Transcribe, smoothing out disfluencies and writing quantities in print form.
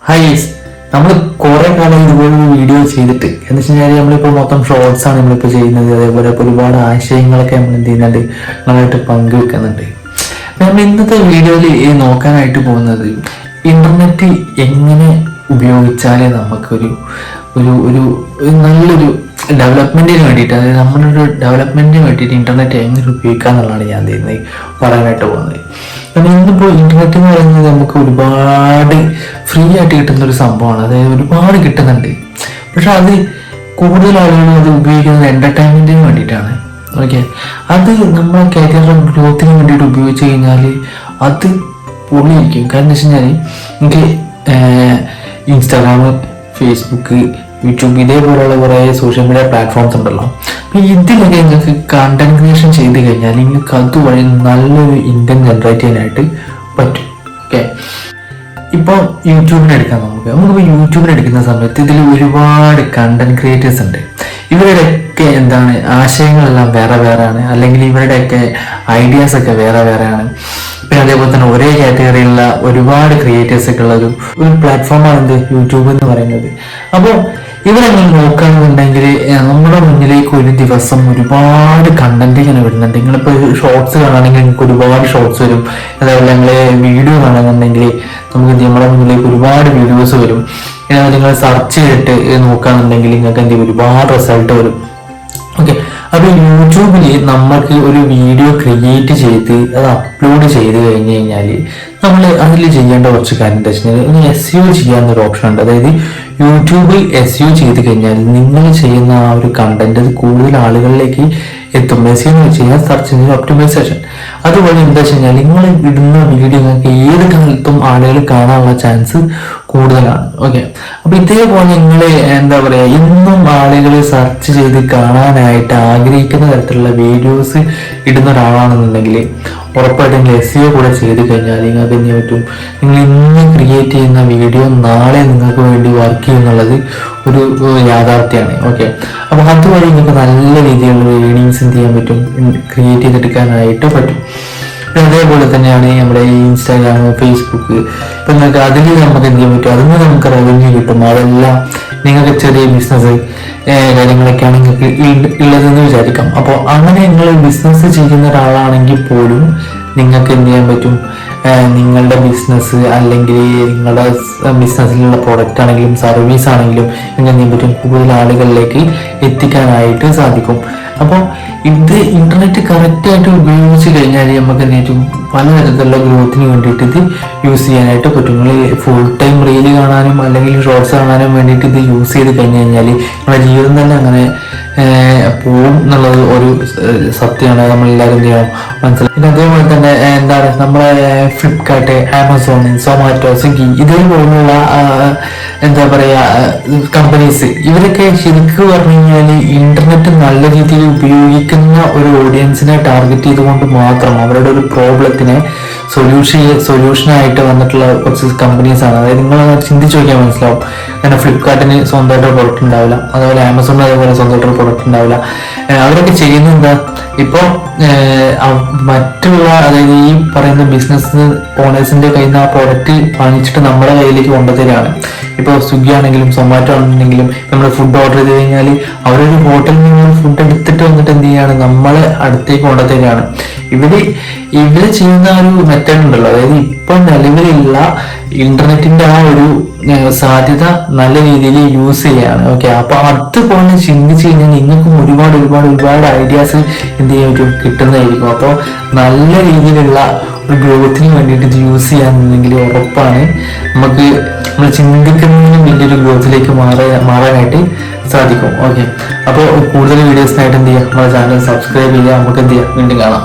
Hi, നമ്മൾ കുറെ കാലം ഇതുപോലെ വീഡിയോ ചെയ്തിട്ട് എന്ന് വെച്ച് കഴിഞ്ഞാൽ നമ്മളിപ്പോൾ മൊത്തം ഷോർട്സ് ആണ് നമ്മളിപ്പോൾ ചെയ്യുന്നത്. അതേപോലെ ഒരുപാട് ആശയങ്ങളൊക്കെ നമ്മൾ എന്ത് ചെയ്യുന്നുണ്ട്, നമ്മളായിട്ട് പങ്കുവെക്കുന്നുണ്ട്. നമ്മൾ ഇന്നത്തെ വീഡിയോയിൽ നോക്കാനായിട്ട് പോകുന്നത് ഇന്റർനെറ്റ് എങ്ങനെ ഉപയോഗിച്ചാലേ നമുക്കൊരു ഒരു ഒരു നല്ലൊരു ഡെവലപ്മെന്റിന് വേണ്ടിയിട്ട്, അതായത് നമ്മുടെ ഒരു ഡെവലപ്മെന്റിന് വേണ്ടിയിട്ട് ഇന്റർനെറ്റ് എങ്ങനെ ഉപയോഗിക്കുക എന്നുള്ളതാണ് ഞാൻ ചെയ്യുന്നത് പറയാനായിട്ട് പോകുന്നത്. കാരണം ഇന്നിപ്പോൾ ഇന്റർനെറ്റ് എന്ന് പറയുന്നത് നമുക്ക് ഒരുപാട് ഫ്രീ ആയിട്ട് കിട്ടുന്ന ഒരു സംഭവമാണ്. അതായത് ഒരുപാട് കിട്ടുന്നുണ്ട്. പക്ഷെ അത് കൂടുതൽ ആളുകളും അത് ഉപയോഗിക്കുന്നത് എന്റർടൈൻമെന്റിന് വേണ്ടിയിട്ടാണ്. ഓക്കെ, അത് നമ്മളെ കരിയർ ഗ്രോത്തിന് വേണ്ടിയിട്ട് ഉപയോഗിച്ച് കഴിഞ്ഞാൽ അത് പൊളിയിരിക്കും. കാരണം എന്താ വെച്ച് കഴിഞ്ഞാൽ എനിക്ക് ഇൻസ്റ്റാഗ്രാം, ഫേസ്ബുക്ക്, യൂട്യൂബ് ഇതേപോലെയുള്ള കുറേ സോഷ്യൽ മീഡിയ പ്ലാറ്റ്ഫോംസ് ഉണ്ടല്ലോ. അപ്പം ഇതിലൊക്കെ നിങ്ങൾക്ക് കണ്ടന്റ് ക്രിയേഷൻ ചെയ്ത് കഴിഞ്ഞാൽ നിങ്ങൾക്ക് അതുവഴി നല്ലൊരു ഇൻകം ജനറേറ്റ് ചെയ്യാനായിട്ട് പറ്റും. ഓക്കെ, ഇപ്പോൾ യൂട്യൂബിനെ എടുക്കാം. നമുക്കിപ്പോൾ യൂട്യൂബിനെ എടുക്കുന്ന സമയത്ത് ഇതിൽ ഒരുപാട് കണ്ടന്റ് ക്രിയേറ്റേഴ്സ് ഉണ്ട്. ഇവരുടെയൊക്കെ എന്താണ് ആശയങ്ങളെല്ലാം വേറെ വേറെയാണ്, അല്ലെങ്കിൽ ഇവരുടെയൊക്കെ ഐഡിയാസ് ഒക്കെ വേറെ വേറെയാണ്. പിന്നെ അതേപോലെ തന്നെ ഒരേ കാറ്റഗറിയിലുള്ള ഒരുപാട് ക്രിയേറ്റേഴ്സ് ഒക്കെ ഉള്ള ഒരു പ്ലാറ്റ്ഫോമാണ് എന്ത് യൂട്യൂബ് എന്ന് പറയുന്നത്. അപ്പോൾ ഇവിടെ നിങ്ങൾ നോക്കുകയാണെന്നുണ്ടെങ്കിൽ നമ്മുടെ മുന്നിലേക്ക് ഒരു ദിവസം ഒരുപാട് കണ്ടന്റ് ഇങ്ങനെ വരുന്നുണ്ട്. നിങ്ങളിപ്പോൾ ഷോർട്സ് കാണുകയാണെങ്കിൽ നിങ്ങൾക്ക് ഒരുപാട് ഷോർട്സ് വരും. അതേപോലെ നിങ്ങൾ വീഡിയോ കാണുന്നുണ്ടെങ്കിൽ നമുക്ക് നമ്മുടെ മുന്നിലേക്ക് ഒരുപാട് വീഡിയോസ് വരും. നിങ്ങൾ സെർച്ച് ചെയ്തിട്ട് നോക്കുകയാണെന്നുണ്ടെങ്കിൽ നിങ്ങൾക്ക് എന്ത് ഒരുപാട് റിസൾട്ട് വരും. ഓക്കെ, അപ്പോൾ യൂട്യൂബിൽ നമുക്ക് ഒരു വീഡിയോ ക്രിയേറ്റ് ചെയ്ത് അത് അപ്ലോഡ് ചെയ്ത് കഴിഞ്ഞ് കഴിഞ്ഞാൽ നമ്മൾ അതിൽ ചെയ്യേണ്ട കുറച്ച് കാര്യം എന്താ വെച്ചാൽ ഇനി SEO ചെയ്യാന്നൊരു ഓപ്ഷൻ ഉണ്ട്. അതായത് യൂട്യൂബിൽ SEO ചെയ്ത് കഴിഞ്ഞാൽ നിങ്ങൾ ചെയ്യുന്ന ആ ഒരു കണ്ടന്റ് അത് കൂടുതൽ ആളുകളിലേക്ക് എത്തും. SEO എന്ന് വെച്ച് കഴിഞ്ഞാൽ സെർച്ച് എഞ്ചിൻ ഒപ്റ്റിമൈസേഷൻ. അതുപോലെ എന്താ വെച്ച് കഴിഞ്ഞാൽ നിങ്ങൾ ഇടുന്ന വീഡിയോ നിങ്ങൾക്ക് ഏത് കാലത്തും ആളുകൾ കാണാനുള്ള ചാൻസ് കൂടുതലാണ്. ഓക്കെ, അപ്പൊ ഇതേപോലെ നിങ്ങൾ എന്താ പറയാ ഇന്നും ആളുകൾ സെർച്ച് ചെയ്ത് കാണാനായിട്ട് ആഗ്രഹിക്കുന്ന തരത്തിലുള്ള വീഡിയോസ് ഇടുന്ന ഒരാളാണെന്നുണ്ടെങ്കിൽ ഉറപ്പായിട്ടും SEO കൂടെ ചെയ്ത് കഴിഞ്ഞാൽ നിങ്ങൾക്ക് എന്ത് പറ്റും, നിങ്ങൾ ഇന്ന് ക്രിയേറ്റ് ചെയ്യുന്ന വീഡിയോ നാളെ നിങ്ങൾക്ക് വേണ്ടി വർക്ക് ചെയ്യുന്നുള്ളത് ഒരു യാഥാർത്ഥ്യമാണ്. ഓക്കെ, അപ്പൊ അതുവഴി നിങ്ങൾക്ക് നല്ല രീതിയിലുള്ള ഏണിങ്സ് എന്ത് ചെയ്യാൻ പറ്റും, ക്രിയേറ്റ് ചെയ്തെടുക്കാനായിട്ട് പറ്റും. അതേപോലെ തന്നെയാണ് നമ്മുടെ ഈ ഇൻസ്റ്റാഗ്രാം, ഫേസ്ബുക്ക്, ഇപ്പൊ നിങ്ങൾക്ക് അതിൽ നമുക്ക് എന്ത് ചെയ്യാൻ പറ്റും, അതിന് നമുക്ക് റവന്യൂ കിട്ടും. അതെല്ലാം നിങ്ങൾക്ക് ചെറിയ ബിസിനസ് കാര്യങ്ങളൊക്കെയാണ് നിങ്ങൾക്ക് ഉള്ളതെന്ന് വിചാരിക്കാം. അപ്പോൾ അങ്ങനെ നിങ്ങൾ ബിസിനസ് ചെയ്യുന്ന ഒരാളാണെങ്കിൽ പോലും നിങ്ങൾക്ക് എന്ത് ചെയ്യാൻ പറ്റും, നിങ്ങളുടെ ബിസിനസ് അല്ലെങ്കിൽ നിങ്ങളുടെ ബിസിനസ്സിലുള്ള പ്രോഡക്റ്റ് ആണെങ്കിലും സർവീസ് ആണെങ്കിലും നിങ്ങൾക്ക് എന്ത് ചെയ്യാൻ പറ്റും, കൂടുതൽ ആളുകളിലേക്ക് എത്തിക്കാനായിട്ട് സാധിക്കും. അപ്പോൾ ഇത് ഇന്റർനെറ്റ് കറക്റ്റായിട്ട് ഉപയോഗിച്ച് കഴിഞ്ഞാൽ നമുക്ക് എന്ത് പറ്റും, പലതരത്തിലുള്ള ഗ്രോത്തിന് വേണ്ടിയിട്ട് ഇത് യൂസ് ചെയ്യാനായിട്ട് പറ്റും. നിങ്ങൾ ഫുൾ ടൈം റീല് കാണാനും അല്ലെങ്കിൽ ഷോർട്സ് കാണാനും വേണ്ടിയിട്ട് ഇത് യൂസ് ചെയ്ത് കഴിഞ്ഞ് കഴിഞ്ഞാൽ നിങ്ങളുടെ ജീവിതം തന്നെ അങ്ങനെ പോവും എന്നുള്ളത് ഒരു സത്യമാണ്. നമ്മളെല്ലാവരും എന്ത് ചെയ്യണം മനസ്സിലാക്കി. പിന്നെ അതേപോലെ തന്നെ എന്താണ് നമ്മുടെ ഫ്ലിപ്കാർട്ട്, ആമസോൺ, സൊമാറ്റോ, സ്വിഗ്ഗി ഇതേപോലുള്ള എന്താ പറയാ കമ്പനീസ്, ഇവരൊക്കെ ശരിക്കും പറഞ്ഞു കഴിഞ്ഞാൽ ഇന്റർനെറ്റ് നല്ല രീതിയിൽ ഉപയോഗിക്കുന്ന ഒരു ഓഡിയൻസിനെ ടാർഗറ്റ് ചെയ്തുകൊണ്ട് മാത്രം അവരുടെ ഒരു പ്രോബ്ലത്തിനെ സൊല്യൂഷനായിട്ട് വന്നിട്ടുള്ള കുറച്ച് കമ്പനീസ് ആണ്. അതായത് നിങ്ങൾ ചിന്തിച്ചു നോക്കിയാൽ മനസ്സിലാവും. കാരണം ഫ്ലിപ്കാർട്ടിന് സ്വന്തമായിട്ട് പ്രൊഡക്റ്റ് ഉണ്ടാവില്ല, അതുപോലെ ആമസോണിന് അതേപോലെ സ്വന്തമായിട്ട് പ്രൊഡക്റ്റ് ഉണ്ടാവില്ല. അവരൊക്കെ ചെയ്യുന്നത് എന്താ, ഇപ്പോൾ മറ്റുള്ള അതായത് ഈ പറയുന്ന ബിസിനസ് ഓണേഴ്സിന്റെ കയ്യിൽ നിന്ന് ആ പ്രോഡക്റ്റ് വാങ്ങിച്ചിട്ട് നമ്മുടെ കയ്യിലേക്ക് കൊണ്ടുതരികയാണ്. ഇപ്പോൾ സ്വിഗ്ഗി ആണെങ്കിലും സൊമാറ്റോ ആണെങ്കിലും നമ്മൾ ഫുഡ് ഓർഡർ ചെയ്ത് കഴിഞ്ഞാൽ അവരൊരു ഹോട്ടലിൽ നിന്ന് ഫുഡ് എടുത്തിട്ട് വന്നിട്ട് എന്ത് ചെയ്യാണ്, നമ്മളെ അടുത്തേക്ക് കൊണ്ടുതരികയാണ്. ഇവര് ചെയ്യുന്ന ഒരു മെത്തേഡ് ഉണ്ടല്ലോ, അതായത് ഇപ്പൊ നിലവിലുള്ള ഇന്റർനെറ്റിന്റെ ആ ഒരു സാധ്യത നല്ല രീതിയിൽ യൂസ് ചെയ്യാണ്. ഓക്കെ, അപ്പൊ അതുപോലെ ചിന്തിച്ചു കഴിഞ്ഞാൽ നിങ്ങൾക്കും ഒരുപാട് ഐഡിയാസ് എന്ത് ചെയ്യാൻ പറ്റും, കിട്ടുന്നതായിരിക്കും. അപ്പോൾ നല്ല രീതിയിലുള്ള ഒരു ഗ്രോത്തിന് വേണ്ടിയിട്ട് ഇത് യൂസ് ചെയ്യാന്നുണ്ടെങ്കിൽ ഉറപ്പാണ് നമുക്ക് നമ്മൾ ചിന്തിക്കുന്നതിനും വലിയൊരു ഗ്രോത്തിലേക്ക് മാറാനായിട്ട് സാധിക്കും. ഓക്കെ, അപ്പോൾ കൂടുതൽ വീഡിയോസിനായിട്ട് എന്ത് ചെയ്യുക, നമ്മുടെ ചാനൽ സബ്സ്ക്രൈബ് ചെയ്യുക. നമുക്ക് എന്ത് ചെയ്യാം, വീണ്ടും കാണാം.